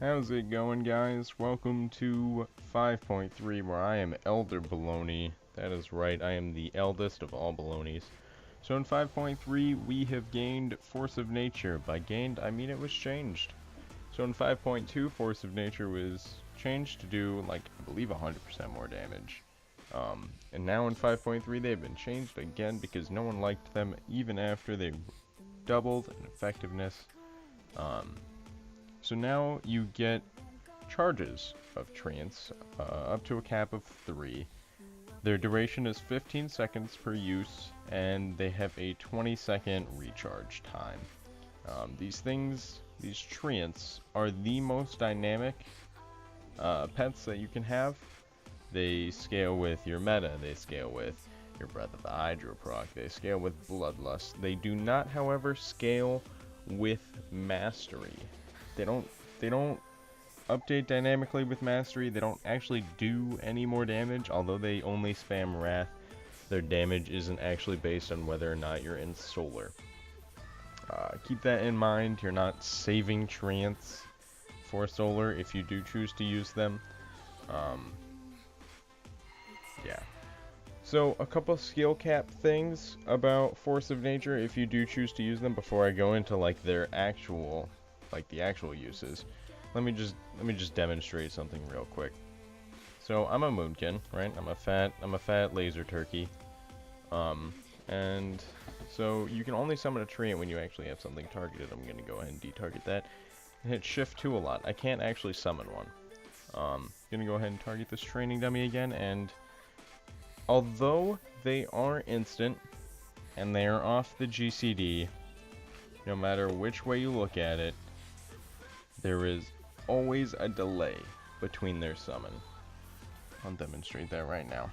How's it going, guys? Welcome to 5.3, where I am Elder Baloney. That is right, I am the eldest of all balonies. So in 5.3, we have gained Force of Nature. By gained, I mean it was changed. So in 5.2, Force of Nature was changed to do, like, I believe 100% more damage. And now in 5.3, they've been changed again because no one liked them, even after they doubled in effectiveness. So now you get charges of Treants, up to a cap of 3. Their duration is 15 seconds per use, and they have a 20-second recharge time. These Treants, are the most dynamic pets that you can have. They scale with your meta, they scale with your Breath of the Hydro proc, they scale with Bloodlust. They do not, however, scale with Mastery. They don't update dynamically with Mastery. They don't actually do any more damage, although they only spam Wrath. Their damage isn't actually based on whether or not you're in Solar. Keep that in mind. You're not saving Treants for Solar if you do choose to use them. Yeah. So, a couple skill cap things about Force of Nature if you do choose to use them before I go into like their actual the actual uses. Let me just demonstrate something real quick. So I'm a Moonkin, right? I'm a fat laser turkey. And so you can only summon a Treant when you actually have something targeted. I'm gonna go ahead and detarget that. And hit Shift 2 a lot. I can't actually summon one. Gonna go ahead and target this training dummy again, and although they are instant and they are off the GCD, no matter which way you look at it, there is always a delay between their summon. I'll demonstrate that right now.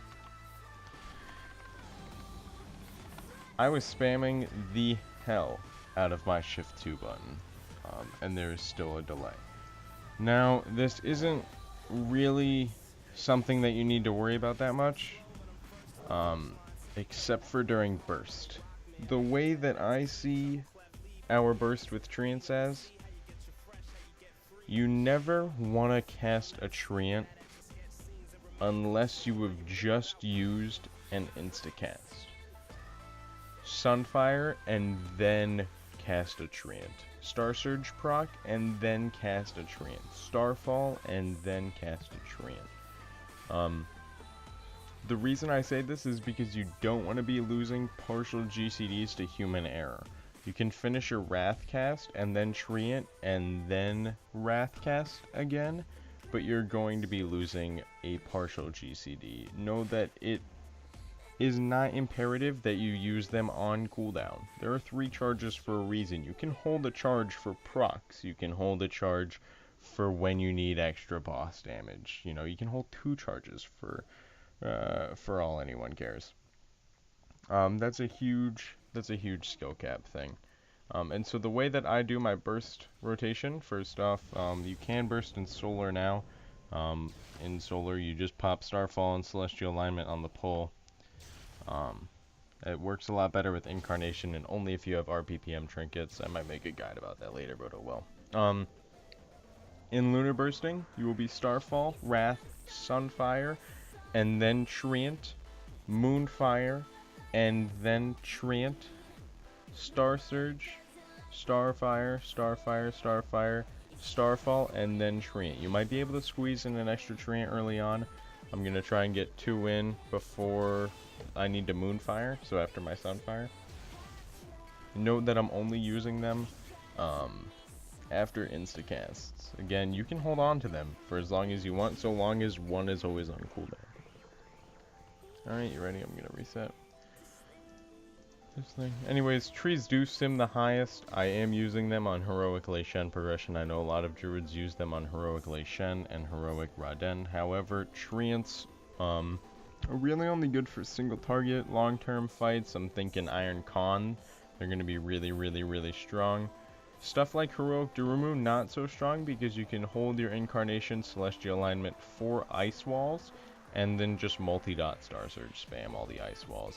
I was spamming the hell out of my Shift 2 button, and there is still a delay. Now, this isn't really something that you need to worry about that much, except for during burst. The way that I see our burst with Treants as, you never want to cast a Treant unless you have just used an instacast. Sunfire and then cast a Treant. Star Surge proc and then cast a Treant. Starfall and then cast a Treant. The reason I say this is because you don't want to be losing partial GCDs to human error. You can finish your Wrath cast and then Treant and then Wrath cast again, but you're going to be losing a partial GCD. Know that it is not imperative that you use them on cooldown. There are 3 charges for a reason. You can hold a charge for procs. You can hold a charge for when you need extra boss damage. You know, you can hold 2 charges for all anyone cares. That's a huge skill cap thing. And so the way that I do my burst rotation, first off, you can burst in Solar now. In Solar, you just pop Starfall and Celestial Alignment on the pull. It works a lot better with Incarnation, and only if you have RPPM trinkets. I might make a guide about that later, but it will. In Lunar Bursting, you will be Starfall, Wrath, Sunfire, and then Treant, Moonfire, and then Treant, Star Surge, Starfire, Starfire, Starfire, Starfall, and then Treant. You might be able to squeeze in an extra Treant early on. I'm going to try and get 2 in before I need to Moonfire, so after my Sunfire. Note that I'm only using them after instacasts. Again, you can hold on to them for as long as you want, so long as one is always on cooldown. Alright, you ready? I'm going to reset this thing. Anyways, trees do sim the highest. I am using them on Heroic Lei Shen progression. I know a lot of Druids use them on Heroic Lei Shen and Heroic Raden. However, Treants are really only good for single target, long-term fights. I'm thinking Iron Khan. They're going to be really strong. Stuff like Heroic Durumu, not so strong because you can hold your Incarnation Celestial Alignment for Ice Walls and then just multi-dot Star Surge spam all the Ice Walls.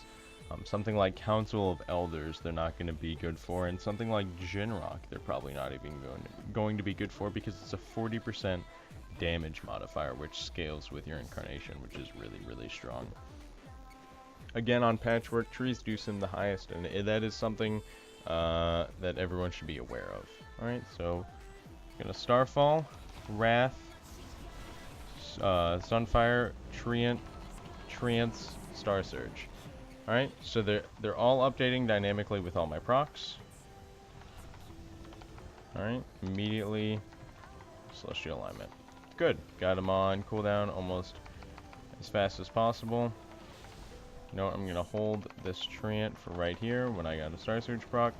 Something like Council of Elders, they're not going to be good for, and something like Jinrock, they're probably not even going to be good for because it's a 40% damage modifier, which scales with your Incarnation, which is really, really strong. Again, on Patchwork, trees do seem the highest, and that is something that everyone should be aware of. Alright, so gonna Starfall, Wrath, Sunfire, Treants, Star Surge. Alright, so they're all updating dynamically with all my procs. Alright, immediately Celestial Alignment. Good, got him on cooldown almost as fast as possible. You know what, I'm gonna hold this Treant for right here when I got a Star Surge proc.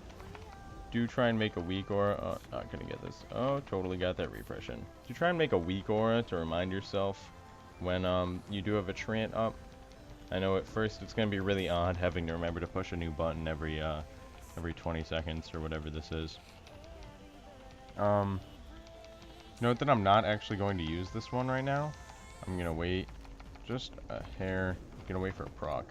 Do try and make a weak aura. Oh, not gonna get this. Oh, totally got that repression. Do try and make a weak aura to remind yourself when you do have a Treant up. I know at first it's gonna be really odd having to remember to push a new button every 20 seconds or whatever this is. Note that I'm not actually going to use this one right now. I'm gonna wait just a hair. I'm gonna wait for a proc.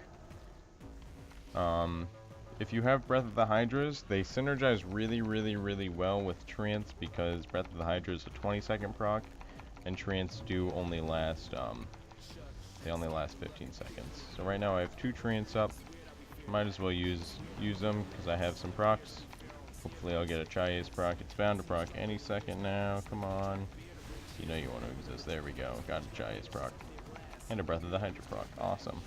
If you have Breath of the Hydras, they synergize really, really, really well with Treants because Breath of the Hydra is a 20-second proc, and Treants do only last, they only last 15 seconds. So right now I have 2 Treants up. Might as well use them because I have some procs. Hopefully I'll get a Chaye's proc. It's bound to proc any second now. Come on. You know you want to exist. There we go. Got a Chaye's proc. And a Breath of the Hydra proc. Awesome.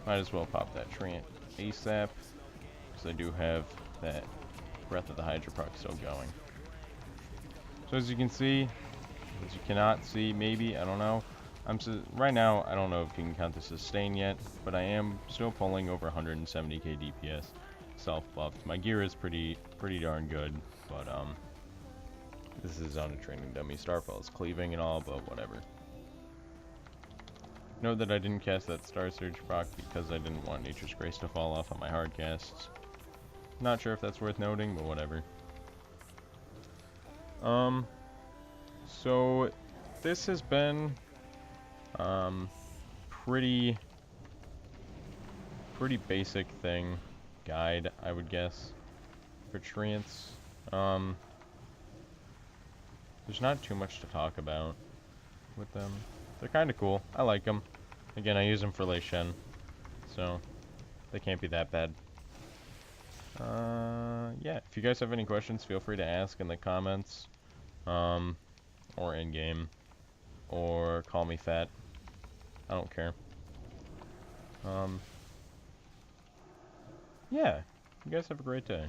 Might as well pop that Treant ASAP, because I do have that Breath of the Hydra proc still going. So as you can see, as you cannot see, maybe, I don't know. Right now, I don't know if you can count the sustain yet, but I am still pulling over 170k DPS, self-buffed. My gear is pretty darn good, but this is on a training dummy. Starfall is cleaving and all, but whatever. Note that I didn't cast that Star Surge proc because I didn't want Nature's Grace to fall off on my hard casts. Not sure if that's worth noting, but whatever. So this has been pretty basic guide, I would guess, for Treants. There's not too much to talk about with them. They're kind of cool. I like them. Again, I use them for Lei Shen, so they can't be that bad. Yeah, if you guys have any questions, feel free to ask in the comments, or in-game, or call me fat. I don't care. Yeah, you guys have a great day.